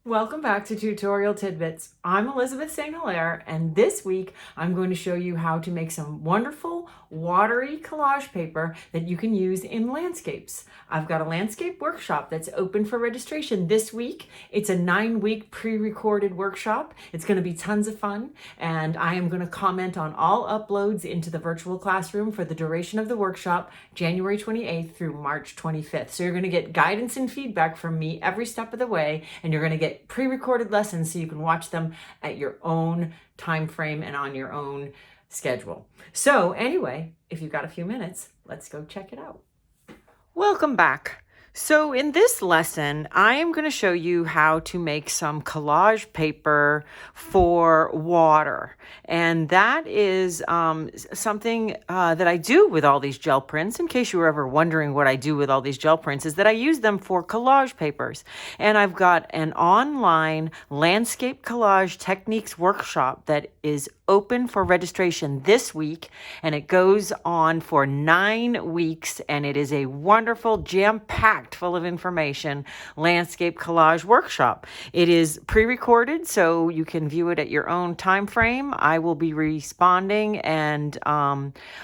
Welcome back to Tutorial Tidbits. I'm Elizabeth St. Hilaire, and this week I'm going to show you how to make some wonderful watery collage paper that you can use in landscapes. I've got a landscape workshop that's open for registration this week. It's a 9-week pre-recorded workshop. It's going to be tons of fun, and I am going to comment on all uploads into the virtual classroom for the duration of the workshop, January 28th through March 25th. So you're going to get guidance and feedback from me every step of the way, and you're going to get pre-recorded lessons so you can watch them at your own time frame and on your own schedule. So anyway, if you've got a few minutes, let's go check it out. Welcome back. So in this lesson, I am going to show you how to make some collage paper for water. And that is something that I do with all these gel prints. In case you were ever wondering what I do with all these gel prints, is that I use them for collage papers. And I've got an online landscape collage techniques workshop that is open for registration this week, and it goes on for 9 weeks, and it is a wonderful, jam-packed, full of information landscape collage workshop. It is pre-recorded, so you can view it at your own time frame. I will be responding and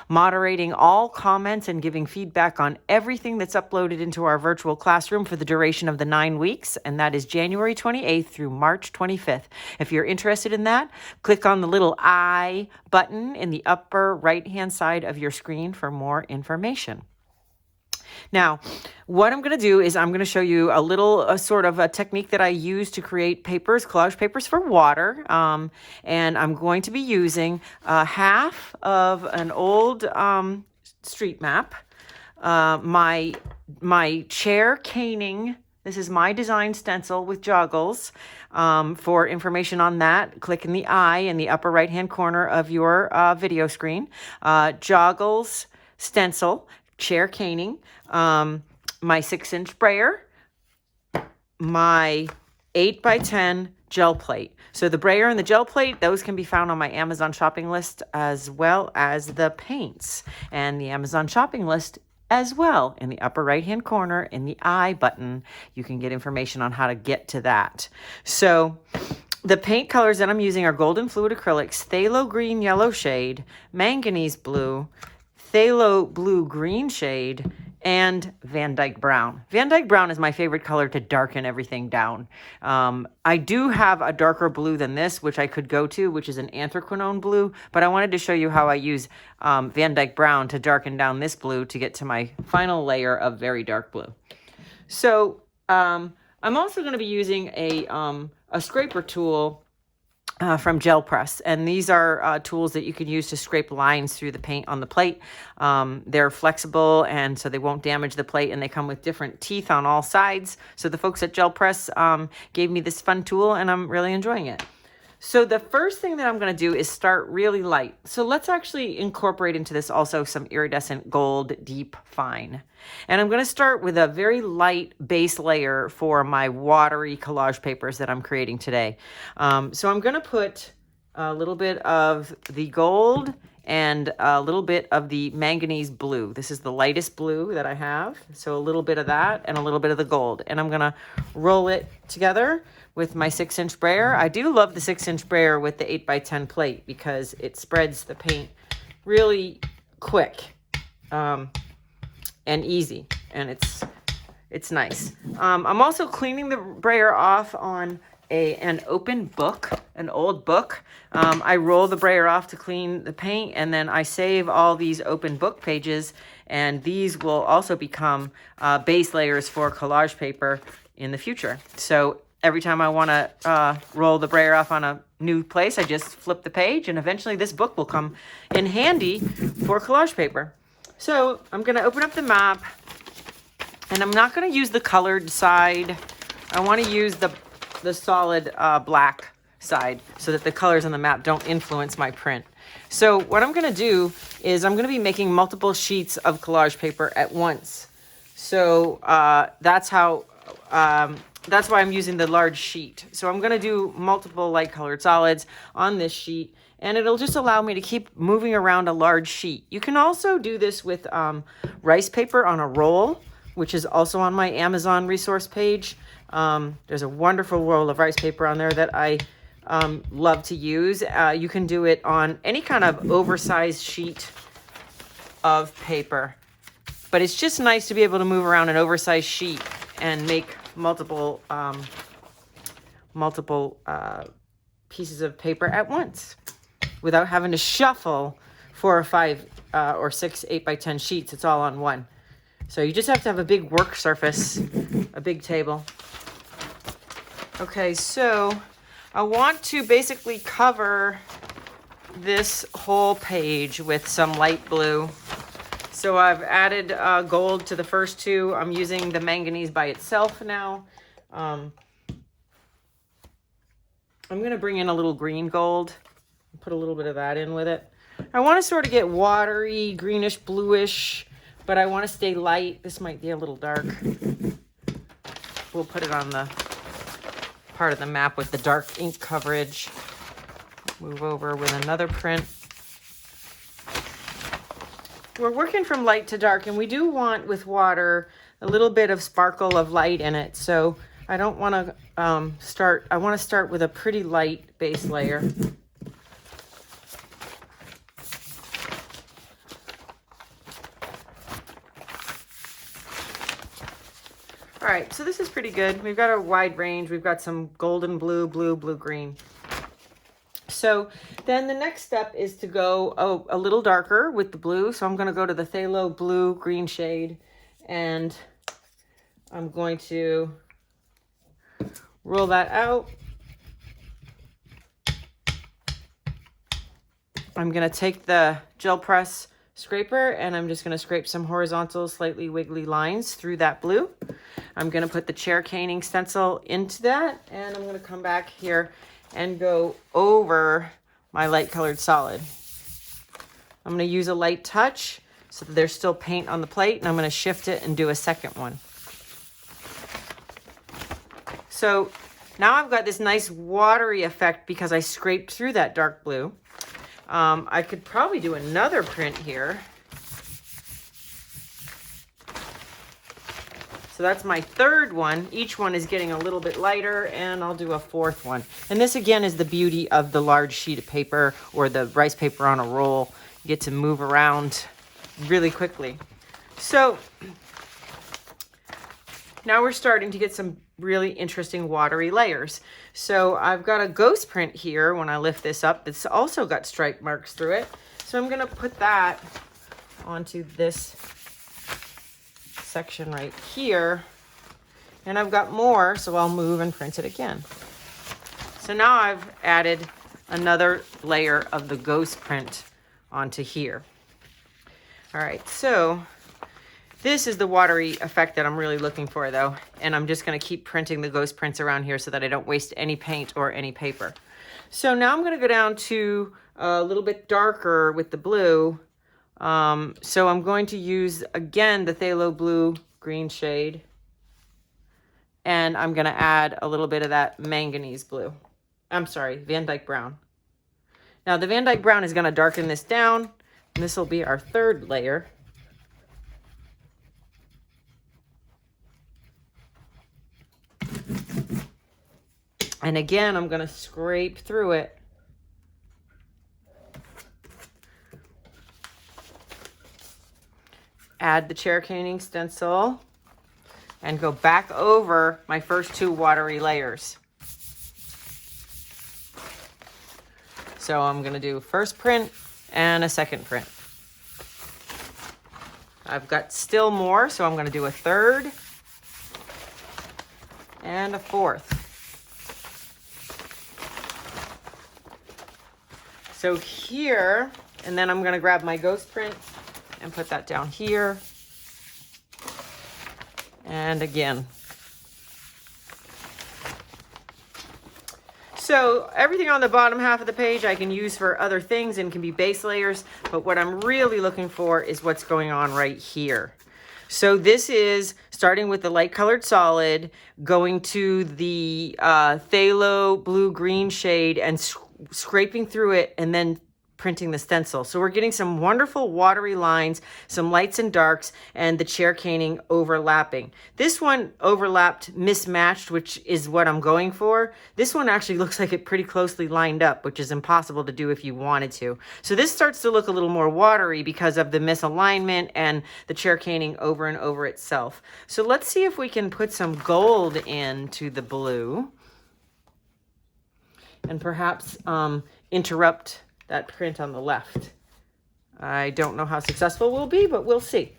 moderating all comments and giving feedback on everything that's uploaded into our virtual classroom for the duration of the 9 weeks, and that is January 28th through March 25th. If you're interested in that, click on the little I button in the upper right-hand side of your screen for more information. Now, what I'm going to do is I'm going to show you a little sort of a technique that I use to create papers, collage papers for water. And I'm going to be using half of an old street map, my chair caning. This is my design stencil with joggles. For information on that, click in the I in the upper right-hand corner of your video screen. Joggles, stencil, chair caning, my 6-inch sprayer, my 8x10 gel plate. So the brayer and the gel plate, those can be found on my Amazon shopping list, as well as the paints. And the Amazon shopping list as well, in the upper right-hand corner, in the I button, you can get information on how to get to that. So the paint colors that I'm using are Golden Fluid Acrylics, Phthalo Green Yellow shade, Manganese Blue, Phthalo Blue Green shade, and Van Dyke Brown. Van Dyke Brown is my favorite color to darken everything down. I do have a darker blue than this, which I could go to, which is an anthraquinone blue, but I wanted to show you how I use Van Dyke Brown to darken down this blue to get to my final layer of very dark blue. So I'm also going to be using a scraper tool from Gel Press, and these are tools that you can use to scrape lines through the paint on the plate. They're flexible, and so they won't damage the plate, and they come with different teeth on all sides. So the folks at Gel Press gave me this fun tool, and I'm really enjoying it. So the first thing that I'm going to do is start really light. So let's actually incorporate into this also some iridescent gold deep fine. And I'm going to start with a very light base layer for my watery collage papers that I'm creating today. So I'm going to put a little bit of the gold and a little bit of the manganese blue. This is the lightest blue that I have. So a little bit of that and a little bit of the gold. And I'm going to roll it together with my 6-inch sprayer. I do love the 6-inch sprayer with the 8x10 plate because it spreads the paint really quick and easy, and it's nice. I'm also cleaning the brayer off on an open book, an old book. I roll the brayer off to clean the paint, and then I save all these open book pages, and these will also become base layers for collage paper in the future. So every time I want to roll the brayer off on a new place, I just flip the page, and eventually this book will come in handy for collage paper. So I'm going to open up the map, and I'm not going to use the colored side. I want to use the solid black side so that the colors on the map don't influence my print. So what I'm going to do is I'm going to be making multiple sheets of collage paper at once. So that's why I'm using the large sheet. So I'm going to do multiple light colored solids on this sheet, and it'll just allow me to keep moving around a large sheet. You can also do this with rice paper on a roll, which is also on my Amazon resource page. There's a wonderful roll of rice paper on there that I love to use. You can do it on any kind of oversized sheet of paper, but it's just nice to be able to move around an oversized sheet and make multiple pieces of paper at once without having to shuffle 4 or 5 or 6 8x10 sheets. It's all on one. So you just have to have a big work surface, a big table. Okay, so I want to basically cover this whole page with some light blue. So I've added gold to the first two. I'm using the manganese by itself now. I'm going to bring in a little green gold, put a little bit of that in with it. I want to sort of get watery, greenish, bluish, but I want to stay light. This might be a little dark. We'll put it on the part of the map with the dark ink coverage. Move over with another print. We're working from light to dark, and we do want with water a little bit of sparkle of light in it. So I don't want to I want to start with a pretty light base layer. All right, so this is pretty good. We've got a wide range. We've got some golden blue, blue, blue, green. So then the next step is to go a little darker with the blue. So I'm going to go to the phthalo blue green shade, and I'm going to roll that out. I'm going to take the gel press scraper, and I'm just going to scrape some horizontal, slightly wiggly lines through that blue. I'm going to put the chair caning stencil into that, and I'm going to come back here and go over my light colored solid. I'm going to use a light touch so that there's still paint on the plate, and I'm going to shift it and do a second one. So now I've got this nice watery effect because I scraped through that dark blue. I could probably do another print here. So that's my third one. Each one is getting a little bit lighter, and I'll do a fourth one. And this again is the beauty of the large sheet of paper or the rice paper on a roll. You get to move around really quickly. So now we're starting to get some really interesting watery layers. So I've got a ghost print here when I lift this up that's also got stripe marks through it. So I'm going to put that onto this section right here, and I've got more, so I'll move and print it again. So now I've added another layer of the ghost print onto here. All right, so this is the watery effect that I'm really looking for though, and I'm just going to keep printing the ghost prints around here so that I don't waste any paint or any paper. So now I'm going to go down to a little bit darker with the blue. So I'm going to use, again, the phthalo blue green shade, and I'm going to add a little bit of that manganese blue. I'm sorry, Van Dyke brown. Now the Van Dyke brown is going to darken this down, and this will be our third layer. And again, I'm going to scrape through it. Add the chair caning stencil and go back over my first two watery layers. So I'm going to do first print and a second print. I've got still more, so I'm going to do a third and a fourth. So here, and then I'm going to grab my ghost print and put that down here. And again. So everything on the bottom half of the page I can use for other things and can be base layers, but what I'm really looking for is what's going on right here. So this is starting with the light colored solid, going to the phthalo blue green shade and scraping through it, and then printing the stencil. So we're getting some wonderful watery lines, some lights and darks, and the chair caning overlapping. This one overlapped mismatched, which is what I'm going for. This one actually looks like it pretty closely lined up, which is impossible to do if you wanted to. So this starts to look a little more watery because of the misalignment and the chair caning over and over itself. So let's see if we can put some gold into the blue and perhaps interrupt that print on the left. I don't know how successful we'll be, but we'll see.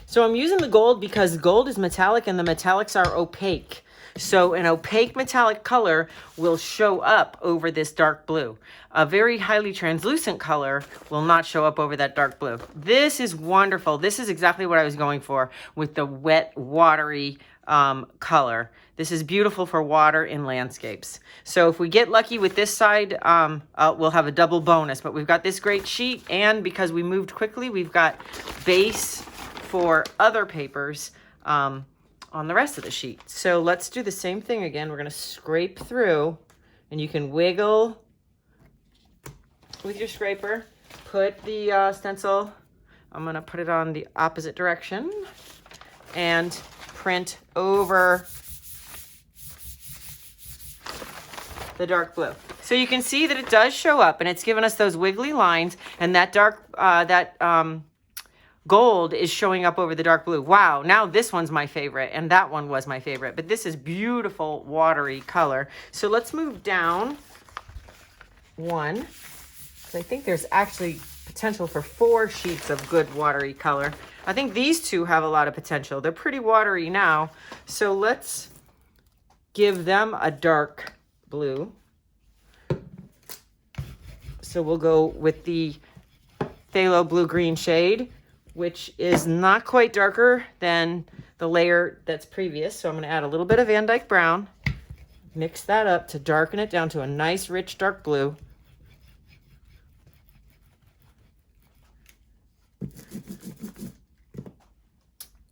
So I'm using the gold because gold is metallic and the metallics are opaque. So an opaque metallic color will show up over this dark blue. A very highly translucent color will not show up over that dark blue. This is wonderful. This is exactly what I was going for with the wet, watery color. This is beautiful for water in landscapes. So if we get lucky with this side, we'll have a double bonus. But we've got this great sheet, and because we moved quickly, we've got base for other papers on the rest of the sheet. So let's do the same thing again. We're going to scrape through, and you can wiggle with your scraper. Put the stencil, I'm going to put it on the opposite direction, and print over the dark blue. So you can see that it does show up, and it's given us those wiggly lines, and that dark, gold is showing up over the dark blue. Wow, now this one's my favorite, and that one was my favorite, but this is beautiful watery color. So let's move down one, because I think there's actually potential for 4 sheets of good watery color. I think these two have a lot of potential. They're pretty watery now, so let's give them a dark blue. So we'll go with the phthalo blue-green shade, which is not quite darker than the layer that's previous. So I'm going to add a little bit of Van Dyke Brown, mix that up to darken it down to a nice, rich, dark blue.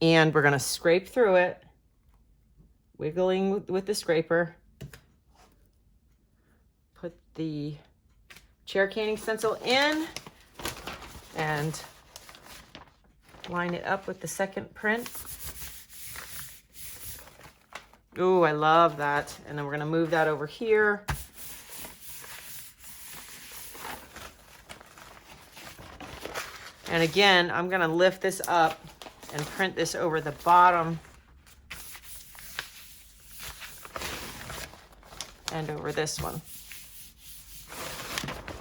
And we're going to scrape through it, wiggling with the scraper. Put the chair caning stencil in and line it up with the second print. Ooh, I love that. And then we're going to move that over here. And again, I'm going to lift this up and print this over the bottom and over this one.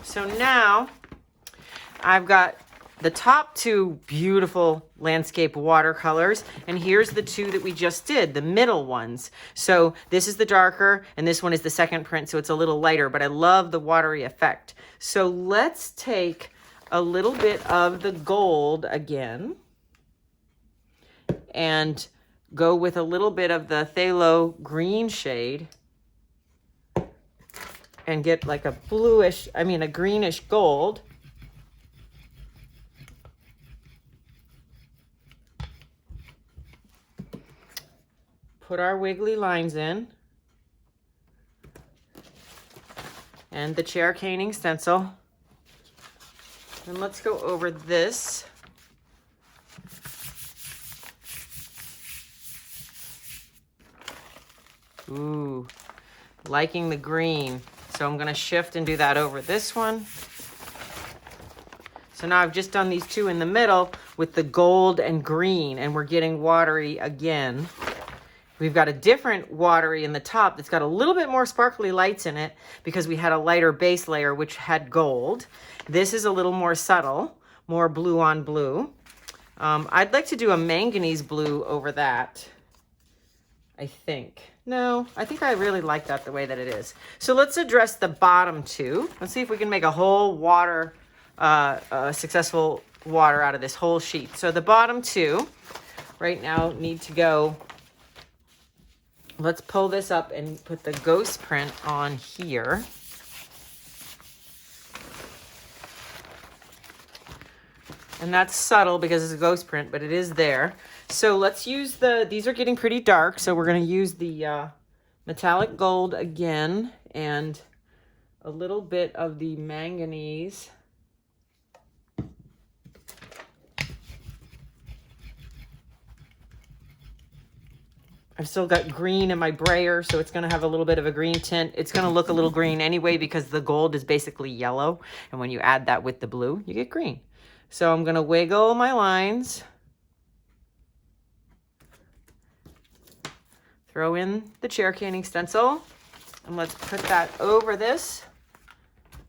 So now I've got the top 2 beautiful landscape watercolors, and here's the 2 that we just did, the middle ones. So this is the darker, and this one is the second print, so it's a little lighter, but I love the watery effect. So let's take a little bit of the gold again and go with a little bit of the phthalo green shade and get like a a greenish gold. Put our wiggly lines in, and the chair caning stencil. And let's go over this. Ooh, liking the green. So I'm going to shift and do that over this one. So now I've just done these 2 in the middle with the gold and green, and we're getting watery again. We've got a different watery in the top that's got a little bit more sparkly lights in it because we had a lighter base layer which had gold. This is a little more subtle, more blue on blue. I'd like to do a manganese blue over that, I think. No, I think I really like that the way that it is. So let's address the bottom 2. Let's see if we can make a whole water, successful water out of this whole sheet. So the bottom 2 right now need to go. Let's pull this up and put the ghost print on here. And that's subtle because it's a ghost print, but it is there. So let's use these are getting pretty dark, so we're going to use the metallic gold again, and a little bit of the manganese. I've still got green in my brayer, so it's going to have a little bit of a green tint. It's going to look a little green anyway because the gold is basically yellow. And when you add that with the blue, you get green. So I'm going to wiggle my lines. Throw in the chair caning stencil. And let's put that over this.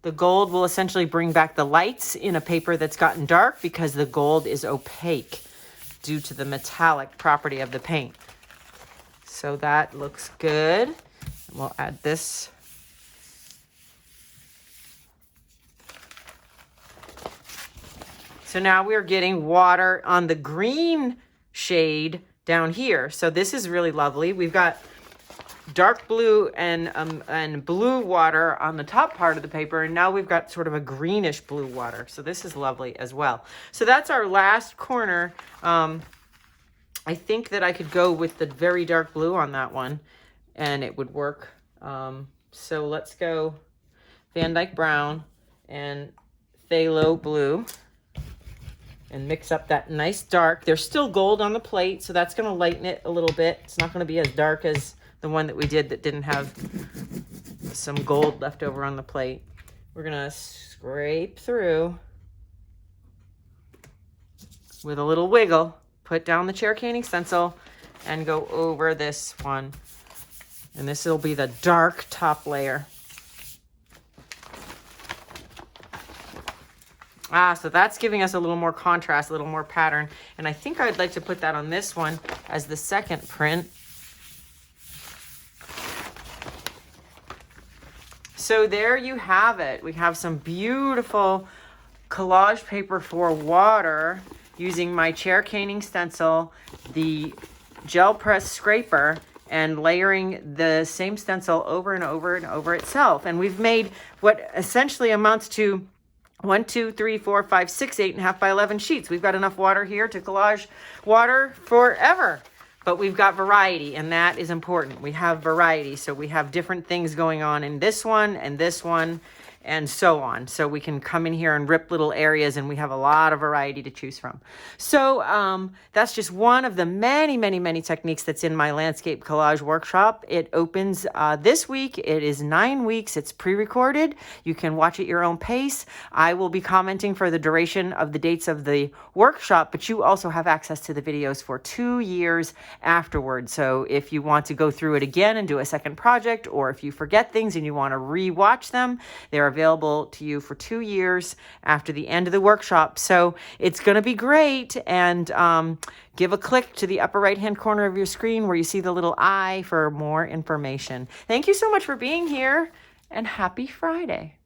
The gold will essentially bring back the lights in a paper that's gotten dark because the gold is opaque due to the metallic property of the paint. So that looks good. And we'll add this. So now we're getting water on the green shade down here. So this is really lovely. We've got dark blue and blue water on the top part of the paper, and now we've got sort of a greenish blue water. So this is lovely as well. So that's our last corner. I think that I could go with the very dark blue on that one and it would work. So let's go Van Dyke Brown and Phthalo Blue and mix up that nice dark. There's still gold on the plate, so that's going to lighten it a little bit. It's not going to be as dark as the one that we did that didn't have some gold left over on the plate. We're going to scrape through with a little wiggle. Put down the chair caning stencil and go over this one. And this will be the dark top layer. So that's giving us a little more contrast, a little more pattern. And I think I'd like to put that on this one as the second print. So there you have it. We have some beautiful collage paper for water using my chair caning stencil, the gel press scraper, and layering the same stencil over and over and over itself. And we've made what essentially amounts to 1, 2, 3, 4, 5, 6, 8.5 by 11 sheets. We've got enough water here to collage water forever. But we've got variety, and that is important. We have variety, so we have different things going on in this one and this one and so on. So we can come in here and rip little areas, and we have a lot of variety to choose from. So that's just one of the many, many, many techniques that's in my landscape collage workshop. It opens this week. It is 9 weeks. It's pre-recorded. You can watch at your own pace. I will be commenting for the duration of the dates of the workshop, but you also have access to the videos for 2 years afterwards. So if you want to go through it again and do a second project, or if you forget things and you want to re-watch them, they're available to you for 2 years after the end of the workshop. So it's going to be great. And give a click to the upper right hand corner of your screen where you see the little I for more information. Thank you so much for being here, and happy Friday.